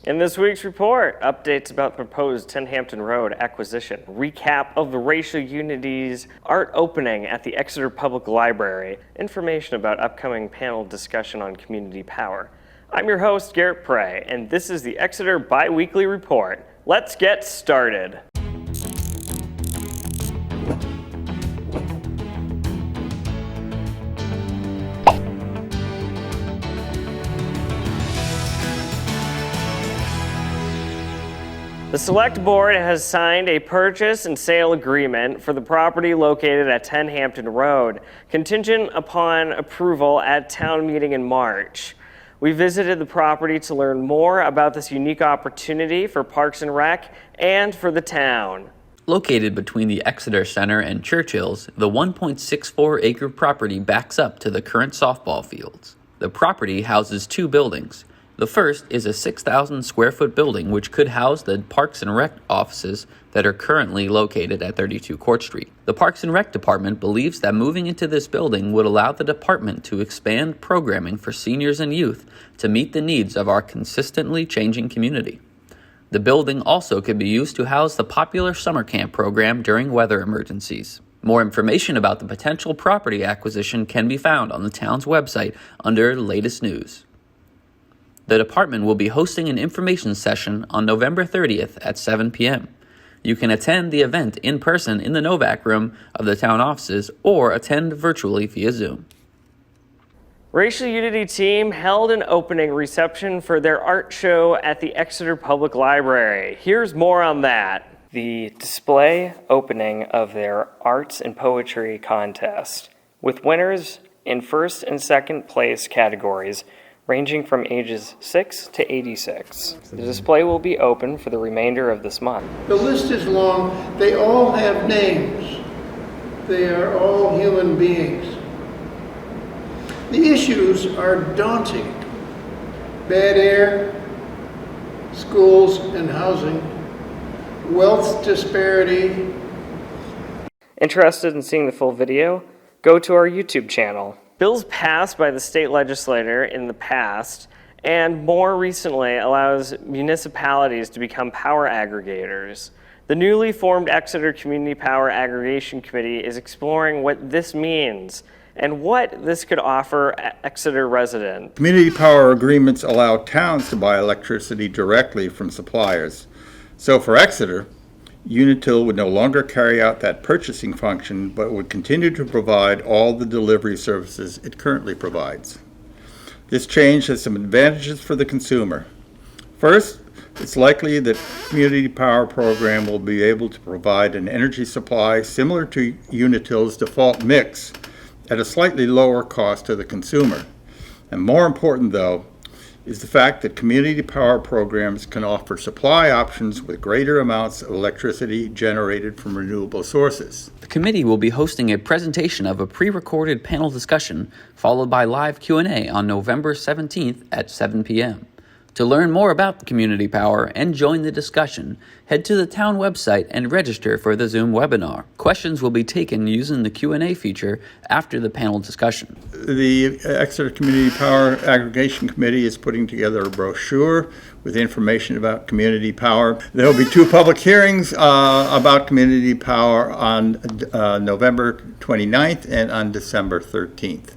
In this week's report, updates about the proposed 10 Hampton Road acquisition, recap of the Racial Unity's art opening at the Exeter Public Library, information about upcoming panel discussion on community power. I'm your host, Garrett Prey, and this is the Exeter Biweekly Report. Let's get started. The Select Board has signed a purchase and sale agreement for the property located at 10 Hampton Road, contingent upon approval at town meeting in March. We visited the property to learn more about this unique opportunity for Parks and Rec and for the town. Located between the Exeter Center and Churchill's, the 1.64-acre property backs up to the current softball fields. The property houses two buildings. The first is a 6,000 square foot building which could house the Parks and Rec offices that are currently located at 32 Court Street. The Parks and Rec department believes that moving into this building would allow the department to expand programming for seniors and youth to meet the needs of our consistently changing community. The building also could be used to house the popular summer camp program during weather emergencies. More information about the potential property acquisition can be found on the town's website under Latest News. The department will be hosting an information session on November 30th at 7 p.m. You can attend the event in person in the Novak room of the town offices or attend virtually via Zoom. Racial Unity team held an opening reception for their art show at the Exeter Public Library. Here's more on that. The display opening of their arts and poetry contest, with winners in first and second place categories ranging from ages 6 to 86. The display will be open for the remainder of this month. The list is long. They all have names. They are all human beings. The issues are daunting. Bad air, schools and housing, wealth disparity. Interested in seeing the full video? Go to our YouTube channel. Bills passed by the state legislature in the past and more recently allows municipalities to become power aggregators. The newly formed Exeter Community Power Aggregation Committee is exploring what this means and what this could offer Exeter residents. Community power agreements allow towns to buy electricity directly from suppliers. So for Exeter, Unitil would no longer carry out that purchasing function, but would continue to provide all the delivery services it currently provides. This change has some advantages for the consumer. First, it's likely that Community Power Program will be able to provide an energy supply similar to Unitil's default mix at a slightly lower cost to the consumer. And more important, though, is the fact that community power programs can offer supply options with greater amounts of electricity generated from renewable sources. The committee will be hosting a presentation of a pre-recorded panel discussion followed by live Q&A on November 17th at 7 p.m. To learn more about community power and join the discussion, head to the town website and register for the Zoom webinar. Questions will be taken using the Q&A feature after the panel discussion. The Exeter Community Power Aggregation Committee is putting together a brochure with information about community power. There will be two public hearings about community power on November 29th and on December 13th.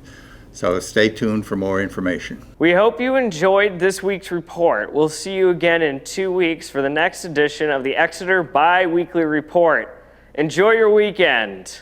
So stay tuned for more information. We hope you enjoyed this week's report. We'll see you again in 2 weeks for the next edition of the Exeter Biweekly Report. Enjoy your weekend.